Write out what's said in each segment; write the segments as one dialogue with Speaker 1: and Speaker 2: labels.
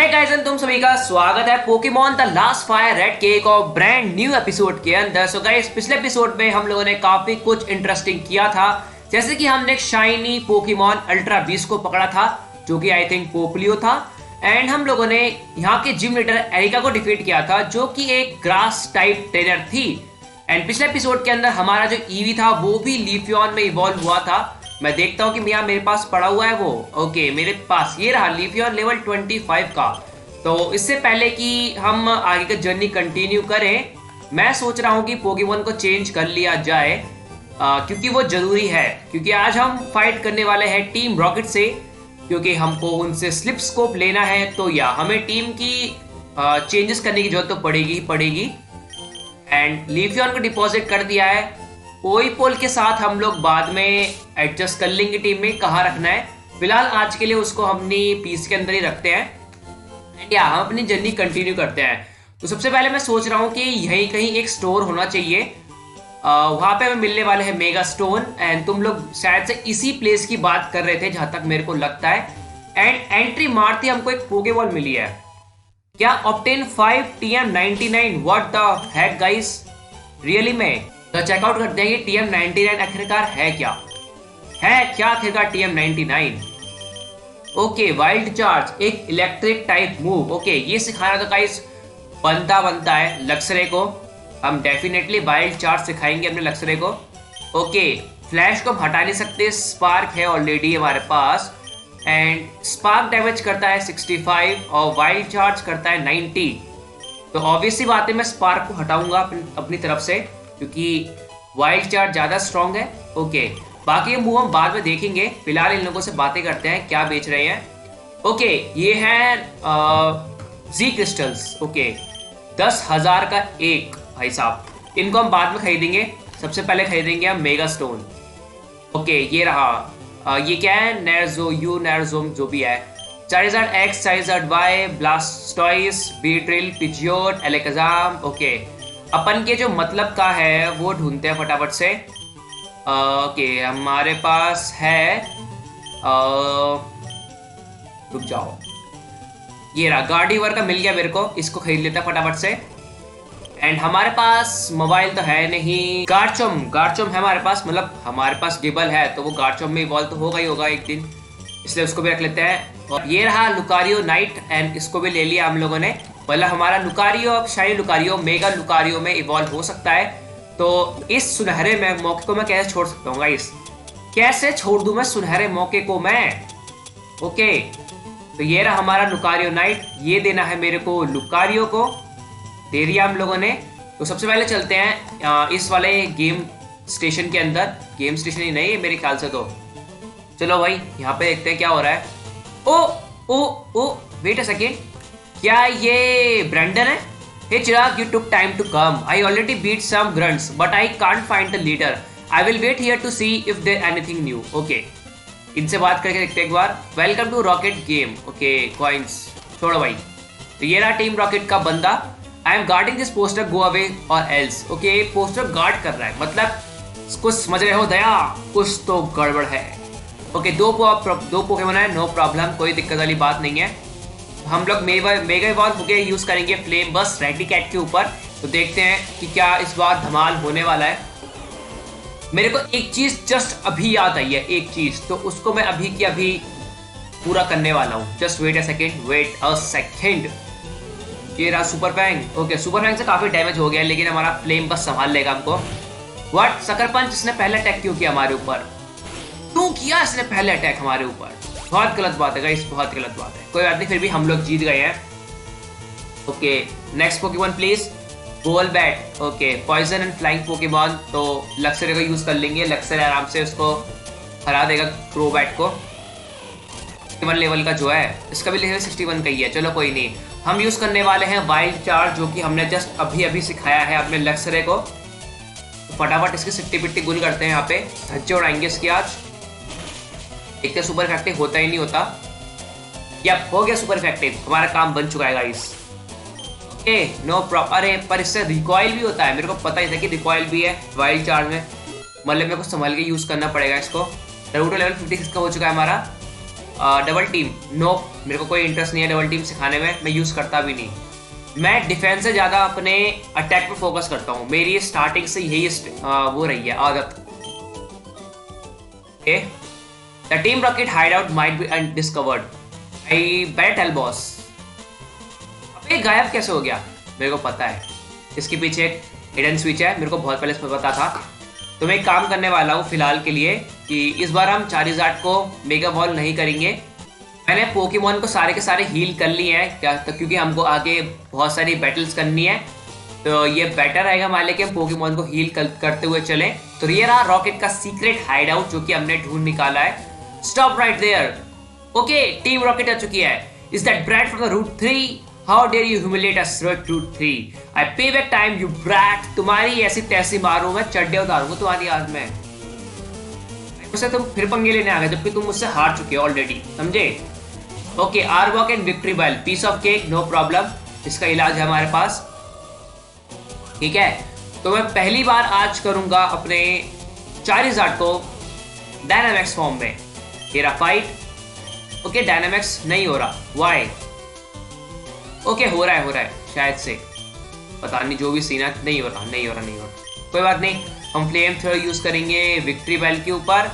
Speaker 1: Hey guys, तुम सभी का स्वागत है Pokemon the last fire red के एक और ब्रांड न्यू एपिसोड के अंदर। सो गाइस, पिछले एपिसोड में हम लोगों ने काफी कुछ इंटरेस्टिंग किया था, जैसे कि हमने एक शाइनी पोकेमॉन अल्ट्रा बीस्ट को पकड़ा था जो कि आई थिंक पोपलियो था। एंड हम लोगों ने यहाँ के जिम लीडर एरिका को डिफीट किया था जो कि एक ग्रास टाइप ट्रेनर थी। एंड पिछले एपिसोड के अंदर हमारा जो ईवी था वो भी लीफियन में इवॉल्व हुआ था। मैं देखता हूँ कि भैया मेरे पास पड़ा हुआ है वो। ओके, मेरे पास ये रहा लीफियन लेवल 25 का। तो इससे पहले कि हम आगे का जर्नी कंटिन्यू करें, मैं सोच रहा हूँ कि पोकेमॉन को चेंज कर लिया जाए क्योंकि वो जरूरी है। क्योंकि आज हम फाइट करने वाले हैं टीम रॉकेट से, क्योंकि हमको उनसे स्लिप स्कोप लेना है। तो या हमें टीम की चेंजेस करने की जरूरत तो पड़ेगी ही पड़ेगी। एंड लीफियन को डिपॉजिट कर दिया है। ओईपोल के साथ हम लोग बाद में एडजस्ट कर लेंगे टीम में कहाँ रखना है। फिलहाल आज के लिए उसको हमने पीस के अंदर ही रखते हैं। एंड या हम अपनी जर्नी कंटिन्यू करते हैं। तो सबसे पहले मैं सोच रहा हूँ कि यहीं कहीं एक स्टोर होना चाहिए। वहां पे हमें मिलने वाले हैं मेगा स्टोन। एंड तुम लोग शायद से इसी प्लेस की बात कर रहे थे जहां तक मेरे को लगता है। एंड एंट्री मारती हमको एक पोकेबॉल मिली है। क्या obtain 5 TM99? What the heck guys, really में? तो चेकआउट करते हैं कि TM99 आखिरकार है क्या आखिरकार TM99। ओके, वाइल्ड चार्ज, एक इलेक्ट्रिक टाइप मूव। ओके, ये सिखाना तो गाइस बनता है लक्सरे को। हम डेफिनेटली वाइल्ड चार्ज सिखाएंगे अपने लक्सरे को। ओके, फ्लैश को हटा नहीं सकते, स्पार्क है ऑलरेडी हमारे पास। एंड स्पार्क डैमेज करता है 65 और वाइल्ड चार्ज करता है 90। तो ऑब्वियसली बात है मैं स्पार्क को हटाऊंगा अपनी तरफ से, क्योंकि वाइल्ड चार्ज ज्यादा स्ट्रॉन्ग है। ओके, बाकी ये मूव हम बाद में देखेंगे। फिलहाल इन लोगों से बातें करते हैं क्या बेच रहे हैं। ओके, ये है जी क्रिस्टल्स। ओके, 10,000 का एक, भाई साहब इनको हम बाद में खरीदेंगे। सबसे पहले खरीदेंगे हम मेगा स्टोन। ओके, ये रहा। ये क्या है? नैरज़ोम जो भी है। Charizard X, Charizard Y, Blastoise, Beedrill, Pidgeot, Alakazam. Okay, अपन के जो मतलब का है वो ढूंढते हैं फटाफट से। ओके, हमारे पास है रुक जाओ, ये रहा गार्डिवर का मिल गया मेरे को, इसको खरीद लेता फटाफट से। एंड हमारे पास मोबाइल तो है नहीं। गार्चोम है हमारे पास, मतलब हमारे पास गिबल है तो वो गार्चोम में इवॉल्व तो होगा ही होगा एक दिन, इसलिए उसको भी रख लेते हैं। और ये रहा लुकारियो नाइट, एंड इसको भी ले लिया हम लोगों ने। मतलब हमारा लुकारियो अब शाही लुकारियो मेगा लुकारियो में इवॉल्व हो सकता है। तो इस सुनहरे में मौके को मैं कैसे छोड़ सकता हूँ गाइस? कैसे छोड़ दूं मैं सुनहरे मौके को मैं? ओके, तो ये रहा हमारा लुकारियो नाइट। ये देना है मेरे को लुकारियो को, दे दिया हम लोगों ने। तो सबसे पहले चलते हैं इस वाले गेम स्टेशन के अंदर। गेम स्टेशन ही नहीं मेरे ख्याल से तो। चलो भाई, यहाँ पे देखते हैं क्या हो रहा है। ओ वेट अ सेकेंड, क्या ये ब्रैंडन है? Hey Chirag, you took time to come. I already beat some grunts, but I can't find the leader. I will wait here to see if there anything new. Okay. इनसे बात करके देखते एक बार। Welcome to Rocket Game. Okay, coins. छोड़ो भाई। तो ये रहा टीम रॉकेट का बंदा। I am guarding this poster, go away or else. Okay, poster guard कर रहा है, मतलब कुछ समझ रहे हो दया? कुछ तो गड़बड़ है। ओके, दो पोकेमॉन है, नो प्रॉब्लम, कोई दिक्कत वाली बात नहीं है। हम लोग मेगा इवॉल्व होके यूज करेंगे फ्लेम बस रेडिकैट के ऊपर। तो देखते हैं कि क्या इस बार धमाल होने वाला है। मेरे को एक चीज जस्ट अभी याद आई है, एक चीज, तो उसको मैं अभी की अभी पूरा करने वाला हूँ। Just wait a second. ये रहा super fang. Okay, super fang से काफी डैमेज हो गया, लेकिन हमारा फ्लेम बस संभाल लेगा हमको। व्हाट, सकर पंच इसने पहले अटैक क्यों किया हमारे ऊपर? क्यों किया इसने पहले अटैक हमारे ऊपर? बहुत गलत बात है गाइस, बहुत गलत बात है। कोई बात नहीं, फिर भी हम लोग जीत गए हैं। Okay, next Pokemon please. Golbat. Okay, poison and flying Pokemon, तो लक्सरे का यूज कर लेंगे। लक्सरे आराम से उसको हरा देगा क्रोबैट को। 61 लेवल का जो है, इसका भी लेवल 61 का ही है। चलो कोई नहीं, हम यूज करने वाले हैं वाइल्ड चार्ज, जो कि हमने जस्ट अभी सिखाया है अपने लक्सरे को। तो फटाफट इसकी सिट्टी पिट्टी गुल करते हैं, यहाँ पे धज्जे उड़ाएंगे इसकी आज। एक सुपर इफेक्टिव होता ही नहीं होता। या हो गया सुपर इफेक्टिव, हमारा काम बन चुका है गाइस। Okay, no problem. अरे पर इससे रिकॉइल भी होता है, मेरे को पता ही था कि रिकॉइल भी है वाइल्ड चार्ज में। मतलब मेरे को संभल के यूज करना पड़ेगा इसको। नारुतो लेवल 56 का हो चुका है हमारा। डबल टीम, नो, मेरे को कोई इंटरेस्ट नहीं है डबल टीम सिखाने में, मैं यूज़ करता भी नहीं। मैं डिफेंस से ज़्यादा अपने अटैक पर फोकस करता हूँ, मेरी स्टार्टिंग से यही वो रही है आदत। Okay, the Team Rocket hideout might be undiscovered, I better tell boss. अब ये गायब कैसे हो गया? मेरे को पता है, इसके पीछे एक हिडन स्विच है, मेरे को बहुत पहले इसमें पता था। तो मैं एक काम करने वाला हूँ फिलहाल के लिए कि इस बार हम चारिज़ार्ड को मेगा बॉल नहीं करेंगे। मैंने पोकेमॉन को सारे के सारे हील कर लिए हैं क्या, तो क्योंकि हमको आगे बहुत सारी बैटल्स करनी है, तो ये बेटर रहेगा हमारे लिए कि हम पोकेमॉन को हील करते हुए चलें। तो ये रहा रॉकेट का सीक्रेट हाइड आउट जो कि हमने ढूंढ निकाला है। Stop right there. Okay, team rocket आ चुकी है। Is that brat from the route 3? How dare you humiliate us route 3? I pay back time you brat. तुम्हारी ऐसी तैसी मारूं मैं, चड्डे उतारूंगा तुम्हारी आज में। मुझसे तुम फिर पंगे लेने आ गए जबकि तुम मुझसे हार चुके हो ऑलरेडी, समझे? Okay, Arbok and Victreebel, piece of cake, no problem, इसका इलाज है हमारे पास। ठीक है, तो मैं पहली बार आज करूंगा अपने चारिज़ार्ड को डायनामिक्स फॉर्म में। तेरा फाइट। ओके, डायनामिक्स नहीं हो रहा, वाई? ओके, हो रहा है शायद से, पता नहीं, जो भी सीन है, नहीं हो रहा। कोई बात नहीं, हम फ्लेम थ्रो यूज करेंगे विक्ट्री बेल के ऊपर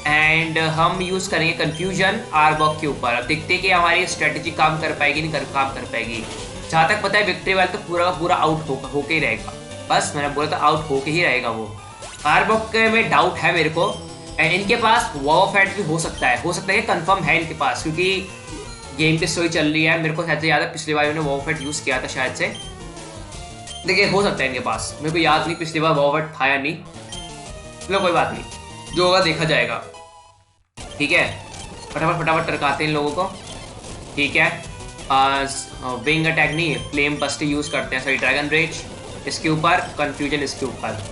Speaker 1: एंड हम यूज करेंगे कंफ्यूजन आर्बॉक के ऊपर। अब देखते हैं कि हमारी स्ट्रेटेजी काम कर पाएगी नहीं काम कर पाएगी। जहाँ तक पता है विक्ट्री बेल तो पूरा का पूरा आउट होके ही रहेगा, बस मैंने बोला था आउट होके ही रहेगा वो। आर्बॉक में डाउट है मेरे को, एंड इनके पास वॉव फैट भी हो सकता है कंफर्म है इनके पास, क्योंकि गेम की स्टोरी चल रही है। मेरे को शायद से याद है पिछली बार उन्होंने वॉव फैट यूज़ किया था शायद से, देखिए हो सकता है इनके पास, मेरे को याद नहीं पिछली बार वॉव फैट था या नहीं। चलो कोई बात नहीं, जो होगा देखा जाएगा। ठीक है, फटाफट टरकाते हैं इन लोगों को। ठीक है, विंग अटैक नहीं, फ्लेम बस्ट यूज करते हैं, सॉरी ड्रैगन रेज इसके ऊपर, कंफ्यूजन इसके ऊपर।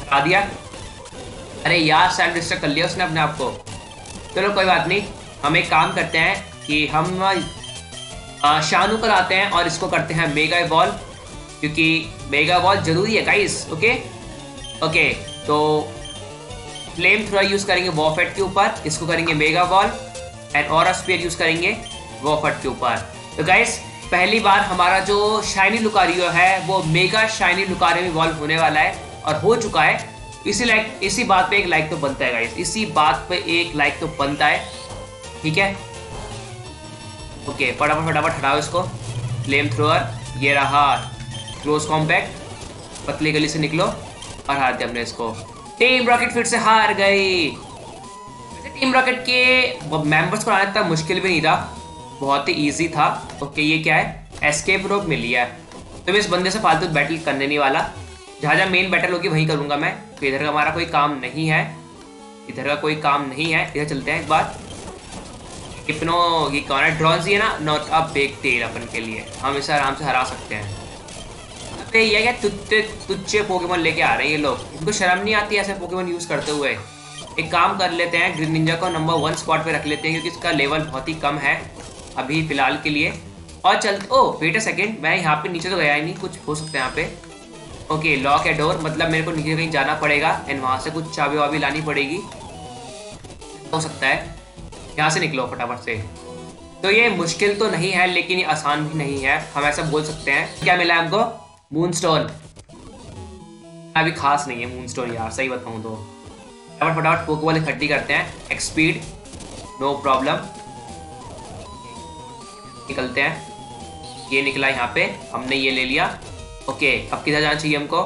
Speaker 1: हटा दिया। अरे यार, सेल्फ डिस्ट्रक्ट कर लिया उसने अपने आप को। चलो कोई बात नहीं, हम एक काम करते हैं कि हम शानू कर आते हैं और इसको करते हैं मेगा बॉल, क्योंकि मेगा बॉल जरूरी है गाइस। ओके, तो फ्लेम थ्रो यूज करेंगे वॉफेट के ऊपर, इसको करेंगे mega ball, and aura sphere use करेंगे वॉफेट के ऊपर। तो गाइस, पहली बार हमारा जो शाइनी लुकारियो है वो मेगा शाइनी लुकारियो में इवॉल्व होने वाला है और हो चुका है। इसी बात पे एक लाइक तो बनता है गाइस, इसी बात पे एक लाइक तो बनता है। ठीक है, ओके, फटाफट हटाओ इसको। फ्लेम थ्रोअर, ये रहा क्लोज कॉम्पैक्ट, पतली गली से निकलो, और हार दिया हमने इसको। टीम रॉकेट फिर से हार गई। टीम रॉकेट के मेंबर्स को आना इतना मुश्किल भी नहीं था, बहुत ही इजी था। ओके, ये क्या है? एस्केप रोप मिली है, तो मैं इस बंदे से फालतू बैटल करने नहीं वाला। जहाँ मेन बैटल होगी वहीं करूंगा मैं, तो इधर का हमारा कोई काम नहीं है, इधर चलते हैं एक बार। हिप्नो, ये कौन है? ड्रॉन्स है ना, नॉट अ बिग डील अपन के लिए, हम इसे आराम से हरा सकते हैं। अबे ये क्या तुच्चे पोकेमॉन लेके आ रहे हैं ये लोग, इनको शर्म नहीं आती ऐसे पोकेमॉन यूज करते हुए। एक काम कर लेते हैं, ग्रीन निंजा को नंबर 1 स्पॉट पे रख लेते हैं, क्योंकि इसका लेवल बहुत ही कम है अभी फिलहाल के लिए। और चलते, ओ वेट अ सेकेंड, मैं यहाँ पे नीचे तो गया ही नहीं, कुछ हो सकता है यहाँ पे। ओके, लॉक है डोर, मतलब मेरे को नीचे कहीं जाना पड़ेगा एंड वहाँ से कुछ चाबी वाबी लानी पड़ेगी, हो सकता है। यहाँ से निकलो फटाफट से। तो ये मुश्किल तो नहीं है लेकिन ये आसान भी नहीं है, हम ऐसा बोल सकते हैं। क्या मिला है हमको? मूनस्टोन। अभी खास नहीं है मूनस्टोन यार, सही बताऊँ तो। फटाफट पोकेबॉल इकट्ठी करते हैं, एक्सपीड, नो प्रॉब्लम, निकलते हैं। ये निकला यहाँ पे, हमने ये ले लिया। ओके, अब किधर जाना चाहिए हमको?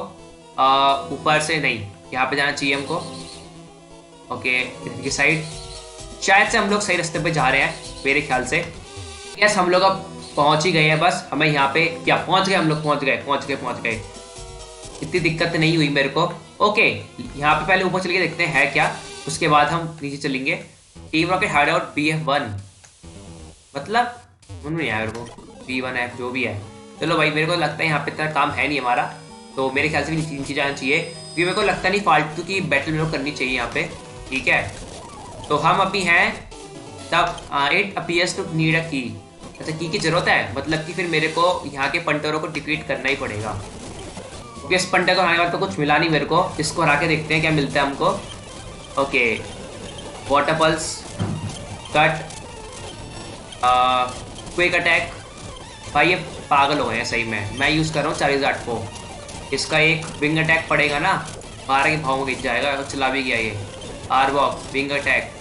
Speaker 1: ऊपर से नहीं, यहाँ पे जाना चाहिए हमको। ओके, इधर की साइड, शायद से हम लोग सही रास्ते पे जा रहे हैं मेरे ख्याल से। यस, हम लोग अब पहुंच ही गए हैं, बस हमें यहाँ पे क्या पहुंच गए हम लोग, पहुंच गए। इतनी दिक्कत नहीं हुई मेरे को। ओके, यहाँ पे पहले ऊपर चल के देखते हैं है क्या, उसके बाद हम नीचे चलेंगे। Team Rocket hide out BF1, मतलब नहीं आया मेरे को, B1F जो भी है। चलो भाई, मेरे को लगता है यहाँ पे इतना काम है नहीं हमारा, तो मेरे ख्याल से भी नीचे जाना चाहिए, क्योंकि मेरे को लगता नहीं फालतू की बैटल मेरे को करनी चाहिए यहाँ पे। ठीक है, तो हम अभी हैं तब it appears to need a key, अच्छा की जरूरत है, मतलब कि फिर मेरे को यहाँ के पंटरों को डिफीट करना ही पड़ेगा, क्योंकि इस पंटर को हराने के बाद तो कुछ मिला नहीं मेरे को। इसको हरा के देखते हैं क्या मिलता है हमको। Okay, water pulse, cut, quick attack. भाई ये पागल हो गए हैं सही में। मैं यूज़ कर रहा हूँ चारिज़ार्ड को। इसका एक विंग अटैक पड़ेगा ना, 12 के भाव में गिर जाएगा और चला भी गया ये। आरवॉक, विंग अटैक।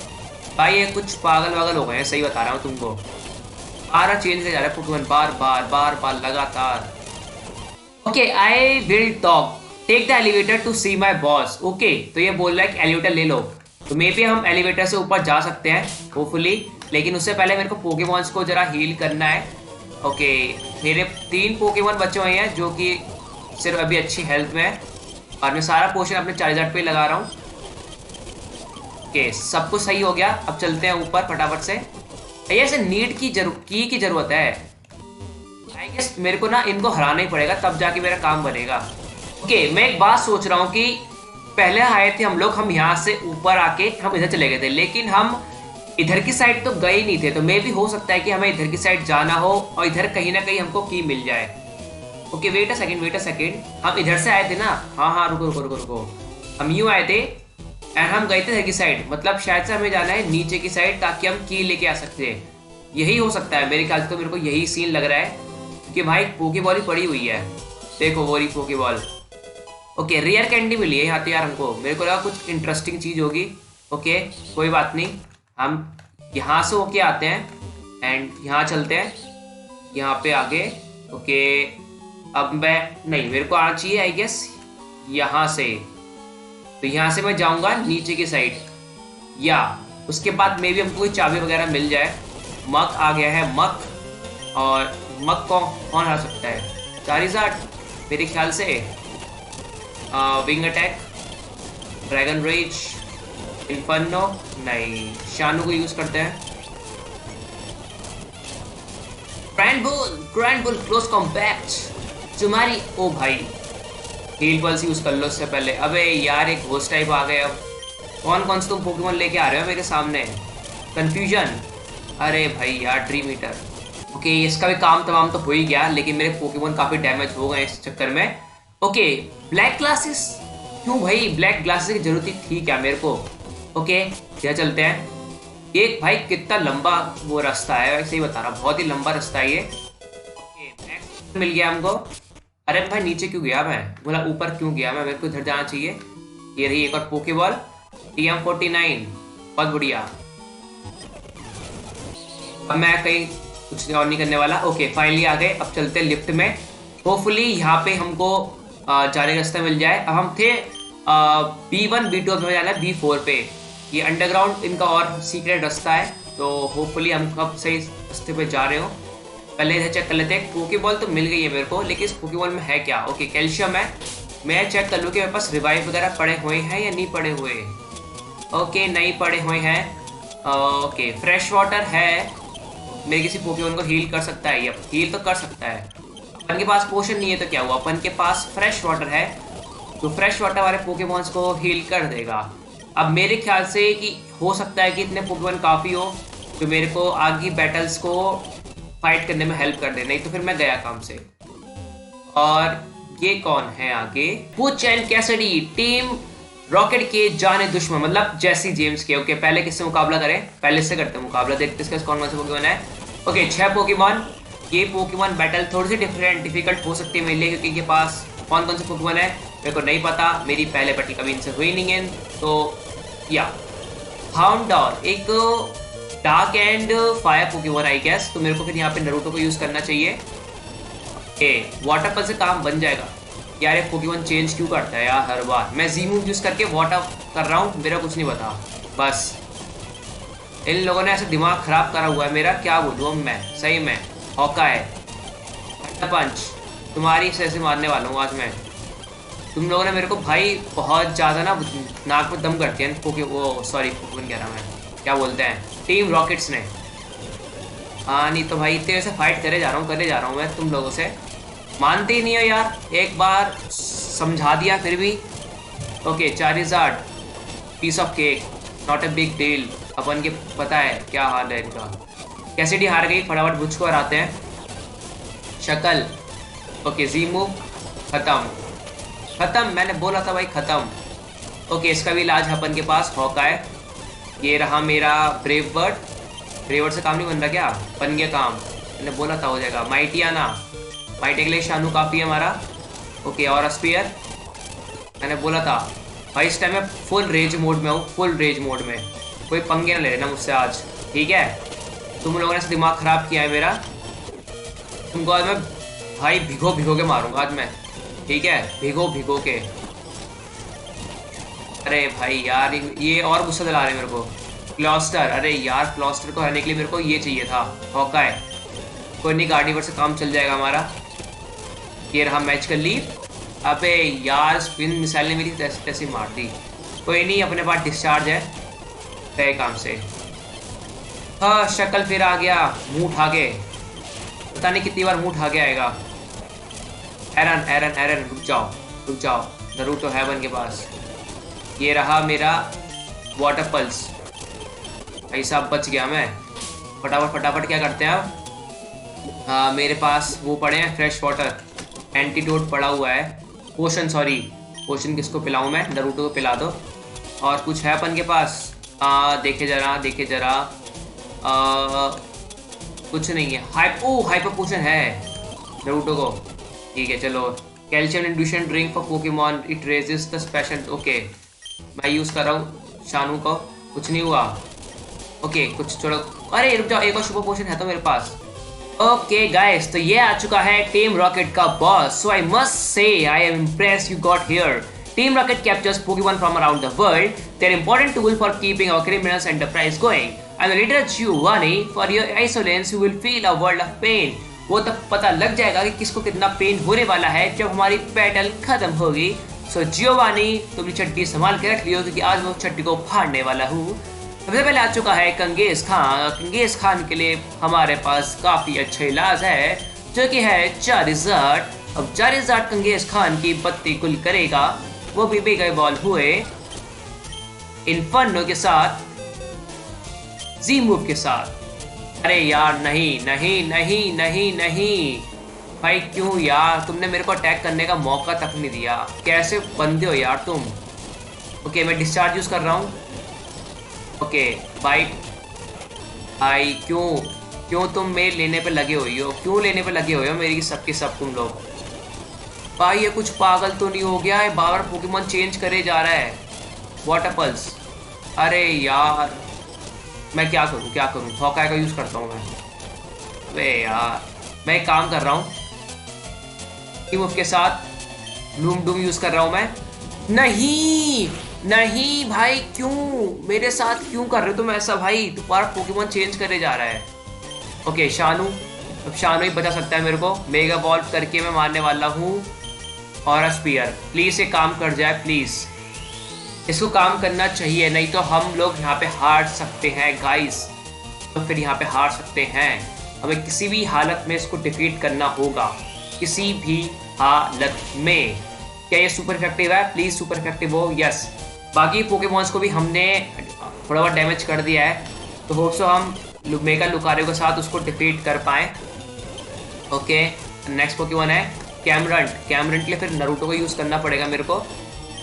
Speaker 1: भाई ये कुछ पागल वागल हो गए हैं, सही बता रहा हूँ तुमको। 12 चेंज से जा रहा है पोकेमॉन, बार बार बार बार लगातार। Okay, I will talk, take the elevator to see my boss. Okay, तो ये बोल रहा है कि एलिवेटर ले लो, तो मे भी हम एलिवेटर से ऊपर जा सकते हैं होपफुली, लेकिन उससे पहले मेरे को पोकेमॉन्स को जरा हील करना है। ओके, मेरे 3 पोकेमॉन बचे हुए हैं जो कि सिर्फ अभी अच्छी हेल्थ में है, और मैं सारा पोशन अपने चार्जर पे लगा रहा हूँ। ओके, सब कुछ सही हो गया। अब चलते हैं ऊपर फटाफट से। ऐसे नीड की जरूरत है। आई गेस मेरे को ना इनको हराना ही पड़ेगा, तब जाके मेरा काम बनेगा। ओके, मैं एक बात सोच रहा हूँ कि पहले आए थे हम लोग, हम यहाँ से ऊपर आके हम इधर चले गए थे, लेकिन हम इधर की साइड तो गए नहीं थे, तो मे भी हो सकता है कि हमें इधर की साइड जाना हो और इधर कहीं ना कहीं हमको की मिल जाए। ओके, वेट अ सेकेंड, हम इधर से आए थे ना। हाँ, रुको, हम यूँ आए थे एंड हम गए थे इधर की साइड, मतलब शायद से हमें जाना है नीचे की साइड ताकि हम की लेके आ सकते हैं। यही हो सकता है मेरे ख्याल से, तो मेरे को यही सीन लग रहा है, क्योंकि भाई पोकेबॉल ही पड़ी हुई है। देखो वो रही पोकेबॉल। ओके, रेयर कैंडी मिली है यहाँ तो यार हमको, मेरे को लगा कुछ इंटरेस्टिंग चीज़ होगी। ओके, कोई बात नहीं, हम यहाँ से होके आते हैं एंड यहाँ चलते हैं, यहाँ पे आगे। ओके, अब मेरे को आना चाहिए आई गेस यहाँ से, तो यहाँ से मैं जाऊँगा नीचे की साइड, या उसके बाद मे भी हमको कोई चाबी वगैरह मिल जाए। मक आ गया है, मक, और मक को कौन हरा सकता है? चारिज़ार्ड मेरे ख्याल से। Wing attack, dragon rage, inferno नहीं, शानू को यूज करते हैं। ग्रैंड बुल क्लोज कॉम्पैक्ट तुम्हारी। ओ भाई, हील पल्स यूज कर लो उससे पहले। अबे यार, एक घोस्ट टाइप आ गए। अब कौन से तुम पोकेमॉन लेके आ रहे हो मेरे सामने? कंफ्यूजन। अरे भाई यार, ड्रीम ईटर। ओके, इसका भी काम तमाम तो हो ही गया, लेकिन मेरे पोकेमॉन काफी डैमेज हो गए इस चक्कर में। Okay, black glasses. क्यों भाई, ब्लैक ग्लासेस की जरूरत थी क्या मेरे को? ओके, यहाँ चलते हैं। एक भाई कितना लंबा वो रास्ता है, वैसे ही बता रहा, बहुत ही लंबा रास्ता है ये। ओके, मिल गया हमको। अरे भाई नीचे क्यों गया मैं, बोला ऊपर क्यों गया मैं, मेरे को इधर जाना चाहिए। ये रही एक और पोकेबॉल, TM49, बहुत बढ़िया। अब मैं कहीं कुछ और नहीं करने वाला। ओके, फाइनली आ गए। अब चलते हैं लिफ्ट में, होपफुली यहाँ पे हमको जाने का रास्ता मिल जाए। अब हम थे B1 B2, अब हमें जाना है B4 पे। ये अंडरग्राउंड इनका और सीक्रेट रास्ता है, तो होपफुली हम कब सही रास्ते पे जा रहे हो। पहले इधर चेक कर लेते हैं। पोकेबॉल तो मिल गई है मेरे को, लेकिन इस पोकेबॉल में है क्या? ओके, कैल्शियम है। मैं चेक कर लूँ कि मेरे पास रिवाइव वगैरह पड़े हुए हैं या नहीं पड़े हुए। ओके, नहीं पड़े हुए हैं। ओके, फ्रेश वाटर है। मेरे किसी पोकेमॉन को हील कर सकता है, ये हील तो कर सकता है। अपन के पास पोशन नहीं है तो क्या हुआ, अपन के पास फ्रेश वाटर है, तो फ्रेश वाटर वाले पोकेमॉन्स को हील कर देगा। अब मेरे ख्याल से कि हो सकता है कि इतने पोकेमॉन काफ़ी हो जो मेरे को आगे बैटल्स को फाइट करने में हेल्प कर दे, नहीं तो फिर मैं गया काम से। और ये कौन है आगे? पुच एंड कैसिडी, टीम रॉकेट के जाने दुश्मन, मतलब जैसी जेम्स के। ओके, पहले किससे मुकाबला करें? पहले से करते हैं मुकाबला, देखते हैं कौन कौन से पोकेमॉन है। Okay, 6 Pokemon. ये पोकेमॉन बैटल थोड़ी सी डिफिकल्ट हो सकती है मेरे लिए, क्योंकि इनके पास कौन कौन से पोकेमॉन है मेरे को नहीं पता, मेरी पहले बैटल कभी इनसे हुई नहीं है। तो या हाउंडौर एक dark and fire Pokemon I guess, तो मेरे को फिर यहाँ पे नारुतो को यूज़ करना चाहिए। वाटर पल से काम बन जाएगा। यार ये पोकेमॉन चेंज क्यों करता है यार हर बार? मैं जी मूव यूज़ करके वाटर कर रहा हूँ, मेरा कुछ नहीं पता। बस इन लोगों ने ऐसे दिमाग खराब करा हुआ है मेरा, क्या बोलूँ मैं सही में। हॉकाई, पंच, तुम्हारी से मारने वाला हूँ आज मैं। तुम लोगों ने मेरे को भाई बहुत ज़्यादा ना नाक में दम करते हैं पोकेमॉन कह रहा मैं, क्या बोलते हैं, टीम रॉकेट्स ने। हाँ नहीं तो भाई इतने से फाइट करे जा रहा हूँ मैं तुम लोगों से, मानते ही नहीं हो यार। एक बार समझा दिया फिर भी। Okay, Charizard, piece of cake, not a big deal. अपन के पता है क्या हाल है इनका। कैसिडी हार गई, फटाफट बुझ को हराते हैं। शक्ल, ओके, जी मूव, खत्म, मैंने बोला था भाई खत्म। ओके, इसका भी इलाज अपन के पास हॉकाई। ये रहा मेरा ब्रेव बर्ड। ब्रेव बर्ड से काम नहीं बन रहा क्या? बन गया काम, मैंने बोला था हो जाएगा। माइटी आना, माइटी के लिए शानू काफ़ी है हमारा। ओके, और स्पीयर मैंने बोला था भाई। इस टाइम मैं फुल रेज मोड में हूँ, फुल रेज मोड में। कोई पंगे ना ले लेना मुझसे आज, ठीक है? तुम लोगों ने दिमाग ख़राब किया है मेरा। तुमको आज मैं भाई भिगो भिगो के मारूंगा आज मैं, ठीक है? भिगो भिगो के। अरे भाई यार ये और गुस्सा दिला रहे मेरे को। क्लॉस्टर, अरे यार क्लॉस्टर को हराने के लिए मेरे को ये चाहिए था, हॉकाई। कोई नहीं, गार्डीवर से काम चल जाएगा हमारा। ये रहा मैच का लीड। अबे यार स्पिन मिसाइल ने मेरी तैसी मार दी। कोई नहीं, अपने पास डिस्चार्ज है, गए काम से। हाँ, शक्ल फिर आ गया मुंह उठा के, पता नहीं कितनी बार मुंह उठा के आएगा। एरन एरन एरन रुक जाओ रुक जाओ, नरूटो हेवन के पास। ये रहा मेरा वाटर पल्स। ऐसा बच गया मैं। फटाफट फटाफट क्या करते हैं अब? हाँ, मेरे पास वो पड़े हैं फ्रेश वाटर, एंटीडोट पड़ा हुआ है। पोशन, सॉरी पोशन किसको पिलाऊं मैं? नरूटो को पिला दो। और कुछ है अपन के पास? देखे जरा देखे जरा। कुछ नहीं है। हाइपर पोशन है नरूटो को, ठीक है चलो। Calcium induction drink for Pokemon, it raises the special. Okay, मैं यूज़ कर रहा हूँ शानू को, कुछ नहीं हुआ। ओके कुछ छोड़ो। अरे रुक जाओ, एक और सुपर पोशन है तो मेरे पास। ओके गाइस, तो ये आ चुका है टीम रॉकेट का boss. So I must say I am impressed you got here. Team Rocket captures Pokemon from around the world. They're an important tool for keeping our criminals enterprise going. I'm the leader Giovanni. For your isolance, you will feel a world of pain. वो तब पता लग जाएगा कि किसको कितना pen होने वाला है जब हमारी बैटल खत्म होगी। सो जियोवानी, तुम चड्डी संभाल के रख लियो क्योंकि आज मैं चड्डी को फाड़ने वाला हूँ। सबसे पहले आ चुका है कंगेज खान। कंगेज खान के लिए हमारे पास काफी अच्छा इलाज है जो कि है चारिज़ार्ड। अब चारिज़ार्ड कंगेज खान की बत्ती गुल करेगा, वो भी गए बॉल हुए इन्फर्नो के साथ, जी मूव के साथ। अरे यार नहीं नहीं नहीं नहीं नहीं भाई, क्यों यार? तुमने मेरे को अटैक करने का मौका तक नहीं दिया। कैसे बंदे हो यार तुम? ओके, मैं डिस्चार्ज यूज कर रहा हूँ। Okay bite. भाई क्यों तुम मेरे लेने पे लगे हुई हो? क्यों लेने पे लगे हुए हो मेरी सबके सब तुम लोग? भाई ये कुछ पागल तो नहीं हो गया है? बार पोकेमॉन चेंज करे जा रहा है। वाटर पल्स, अरे यार मैं क्या करूँ? हॉकाई का यूज़ करता हूँ मैं। अबे यार मैं एक काम कर रहा हूँ, टीम के साथ लूम डूम यूज़ कर रहा हूँ मैं। नहीं भाई, क्यों मेरे साथ क्यों कर रहे हो तुम ऐसा? भाई तुम्हारा पोकेमॉन चेंज करे जा रहा है। ओके शानू, अब शानू ही बचा सकता है मेरे को। मेगा बॉल करके मैं मारने वाला हूँ। और स्पीयर, प्लीज़ ये काम कर जाए प्लीज़। इसको काम करना चाहिए, नहीं तो हम लोग यहाँ पे हार सकते हैं गाइस। तो फिर यहाँ पे हार सकते हैं। हमें किसी भी हालत में इसको डिफीट करना होगा, किसी भी हालत में। क्या ये सुपर इफेक्टिव है? प्लीज़ सुपर इफेक्टिव हो। यस, बाकी पोकेमॉन्स को भी हमने थोड़ा बहुत डैमेज कर दिया है, तो होप सो हम मेगा लुकारियो के साथ उसको डिफीट कर पाएँ। ओके, नेक्स्ट पोकेमॉन है कैमरंट। कैमरंट के लिए फिर नरूटो को यूज़ करना पड़ेगा मेरे को।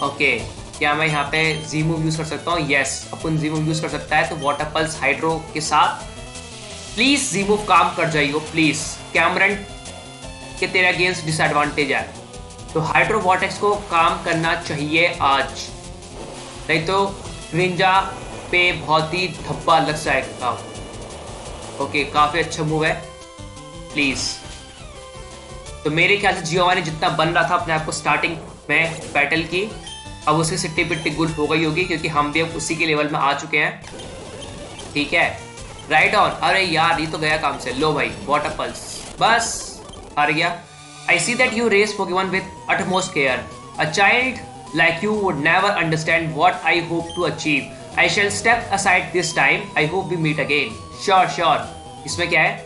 Speaker 1: ओके, क्या मैं यहाँ पे जी मूव यूज़ कर सकता हूँ? यस, अपन जी मूव यूज़ कर सकता है। तो वाटर पल्स हाइड्रो के साथ प्लीज़ जी मूव काम कर जाइए प्लीज़। कैमरंट के तेरे अगेंस्ट डिसएडवांटेज है, तो हाइड्रो वॉटेक्स को काम करना चाहिए आज, नहीं तो ग्रिंजा पे बहुत ही धब्बा लग जाएगा। ओके, काफ़ी अच्छा मूव है प्लीज़। तो मेरे ख्याल से जियोवानी जितना बन रहा था अपने आप को स्टार्टिंग में बैटल की, अब उसकी सिट्टी पिट्टी गुल हो गई होगी क्योंकि हम भी अब उसी के लेवल में आ चुके हैं। ठीक है, राइट ऑन। अरे यार ये तो गया काम से। लो भाई वाटर पल्स, बस हार गया। I see that you raise Pokemon with utmost care. A child like you would never understand what I hope to achieve. I shall step aside this time. I hope we meet again. Sure. इसमें क्या है?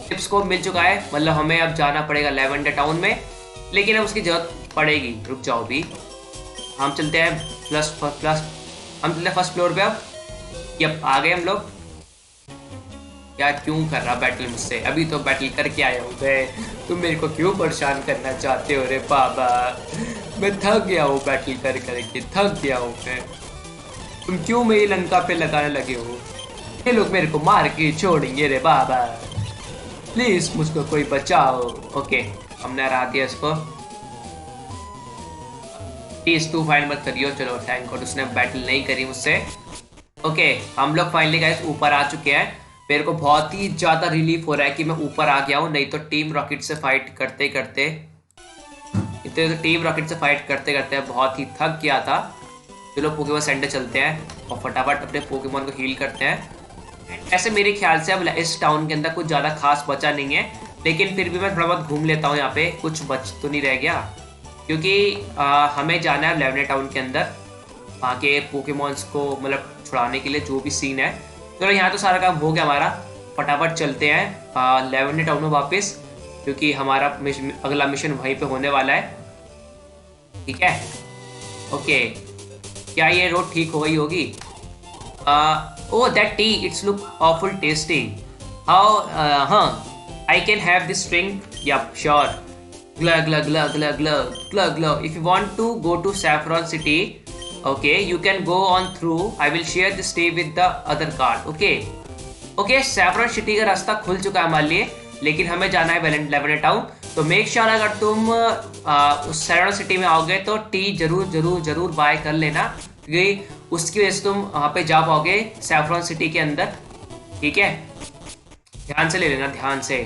Speaker 1: Tips को मिल चुका है, मतलब हमें अब जाना पड़ेगा लेवेंडर टाउन में, लेकिन अब उसकी जरूरत पड़ेगी। रुक जाओ भी, हम चलते हैं फर्स्ट फ्लोर पे। अब यप आ गए हम लोग। यार क्यों कर रहा बैटल मुझसे? अभी तो बैटल करके आया हूँ मैं, तुम मेरे को क्यों परेशान करना चाहते हो रे बाबा? मैं थक गया हूँ बैटल करके, थक गया हूँ मैं। तुम क्यों मेरी लंका पे लगाने लगे हो? ये लोग मेरे को मार के छोड़ेंगे रे बाबा, प्लीज मुझको कोई बचाओ। ओके, हमने हरा दिया इसको। प्लीज तू फाइट मत करियो। चलो थैंक गॉड उसने बैटल नहीं करी मुझसे। ओके, हम लोग फाइनली गाइस ऊपर आ चुके हैं। मेरे को बहुत ही ज्यादा रिलीफ हो रहा है कि मैं ऊपर आ गया हूँ, नहीं तो टीम रॉकेट से फाइट करते करते बहुत ही थक गया था। चलो पोकेमॉन सेंटर चलते हैं और फटाफट अपने पोकेमॉन को हील करते हैं। ऐसे मेरे ख्याल से अब इस टाउन के अंदर कुछ ज़्यादा खास बचा नहीं है, लेकिन फिर भी मैं थोड़ा बहुत घूम लेता हूँ। यहाँ पे कुछ बच तो नहीं रह गया, क्योंकि हमें जाना है लेवेंडर टाउन के अंदर, वहाँ के पोकेमॉन्स को मतलब छुड़ाने के लिए जो भी सीन है। चलो यहाँ तो सारा काम हो गया हमारा, फटाफट चलते हैं लेवेंडर टाउन में वापस, क्योंकि हमारा अगला मिशन वहीं पे होने वाला है। ठीक है, ओके, क्या ये रोड ठीक हो गई होगी? Oh that tea, it's look awful tasty. How हाँ, I can have this drink? Yup sure. glug glug glug glug glug glug glug. If you want to go to Saffron City, okay, you can go on through. I will share the stay with the other card. Okay, okay, Saffron City का रास्ता खुल चुका है हमारे लिए, लेकिन हमें जाना है लेवेंडर टाउन। तो मेक श्योर अगर तुम उस सैफ्रॉन सिटी में आओगे तो टी जरूर जरूर जरूर बाय कर लेना, क्योंकि उसकी वजह से तुम वहाँ पे जा पाओगे सैफ्रॉन सिटी के अंदर। ठीक है, ध्यान से ले लेना, ध्यान से,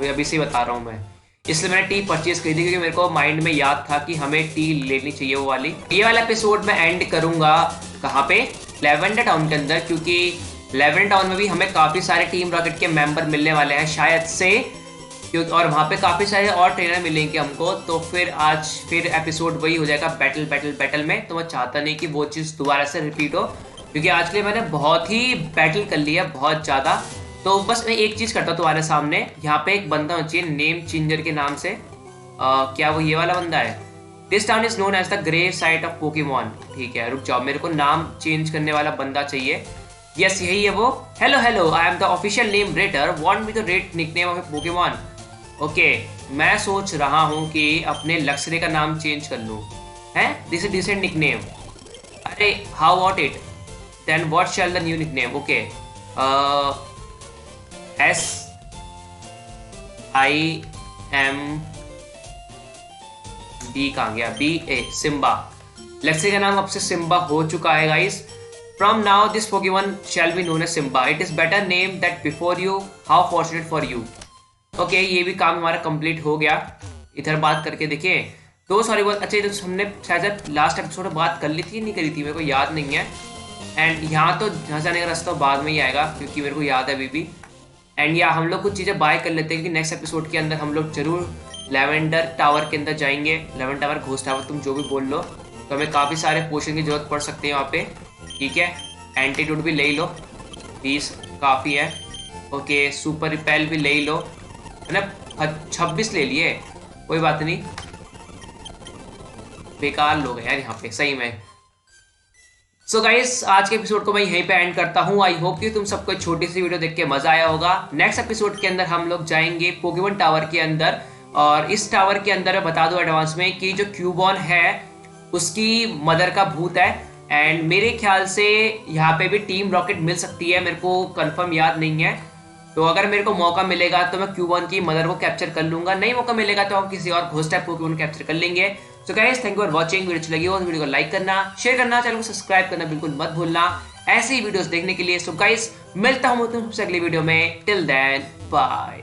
Speaker 1: अभी से बता रहा हूँ मैं। इसलिए मैंने टी परचेज करी थी, क्योंकि मेरे को माइंड में याद था कि हमें टी लेनी चाहिए वो वाली। ये वाला एपिसोड मैं एंड करूंगा कहाँ पे? लेवेंडर टाउन के अंदर, क्योंकि लेवेंडर टाउन में भी हमें काफ़ी सारे टीम रॉकेट के मेंबर मिलने वाले हैं शायद से, क्योंकि और वहाँ पे काफ़ी सारे और ट्रेनर मिलेंगे हमको। तो फिर आज फिर एपिसोड वही हो जाएगा बैटल बैटल बैटल में। तो मैं चाहता नहीं कि वो चीज़ दोबारा से रिपीट हो, क्योंकि आज के लिए मैंने बहुत ही बैटल कर लिया, बहुत ज़्यादा। तो बस मैं एक चीज़ करता हूँ तुम्हारे सामने। यहाँ पे एक बंदा होना चाहिए नेम चेंजर के नाम से। क्या वो ये वाला बंदा है? This town is known as the grave site of Pokemon. ठीक है, रुक जाओ, मेरे को नाम चेंज करने वाला बंदा चाहिए। यस, यही है वो। Hello hello, I am the official name rater, want me to rate nickname of Pokemon. Okay, मैं सोच रहा हूँ कि अपने लक्सरे का नाम चेंज कर लूँ। हैं, दिस इज डिसेंट निकनेम। अरे how what it then, what shall the new nickname? Okay, SIMB कहाँ गया? BA, Simba. लक्ष्य का नाम अब से सिम्बा हो चुका है guys. From now this Pokemon shall be known as Simba, it is better name that before you, how fortunate for you. Okay, ये भी काम हमारा कंप्लीट हो गया। इधर बात करके देखिए तो सॉरी बहुत अच्छा, तो हमने शायद लास्ट एपिसोड में बात कर ली थी, नहीं करी थी, मेरे को याद नहीं है। एंड यहाँ तो यहाँ जाने का रास्ता बाद में ही आएगा, क्योंकि मेरे को याद है अभी भी। एंड या हम लोग कुछ चीज़ें बाय कर लेते हैं, क्योंकि नेक्स्ट एपिसोड के अंदर हम लोग जरूर लेवेंडर टावर के अंदर जाएंगे। लेवेंडर टावर, घोस्ट टावर, तुम जो भी बोल लो। तो हमें काफ़ी सारे पोशन की जरूरत पड़ सकती है वहाँ पे। ठीक है, एंटीट्यूड भी ले लो, 20 काफ़ी है। ओके, सुपर रिपेल भी ले लो, है ना, 26 ले लिए, कोई बात नहीं। बेकार लोग हैं यार यहाँ पे सही में। सो गाइस, आज के एपिसोड को मैं यहीं पे एंड करता हूँ। आई होप कि तुम सबको छोटी सी वीडियो देख के मजा आया होगा। नेक्स्ट एपिसोड के अंदर हम लोग जाएंगे पोकेमॉन टावर के अंदर, और इस टावर के अंदर मैं बता दूं एडवांस में कि जो क्यूबॉन है उसकी मदर का भूत है। एंड मेरे ख्याल से यहाँ पे भी टीम रॉकेट मिल सकती है, मेरे को कंफर्म याद नहीं है। तो अगर मेरे को मौका मिलेगा तो मैं क्यूबॉन की मदर को कैप्चर कर लूंगा, नहीं मौका मिलेगा तो हम किसी और घोस्ट टाइप पोकेमॉन कैप्चर कर लेंगे। So guys, thank you for watching. Video अच्छी लगी हो तो वीडियो को लाइक करना, शेयर करना, चैनल को सब्सक्राइब करना बिल्कुल मत भूलना ऐसे ही वीडियोस देखने के लिए। सो गाइस, मिलता हूं तुमसे अगली वीडियो में। Till then bye.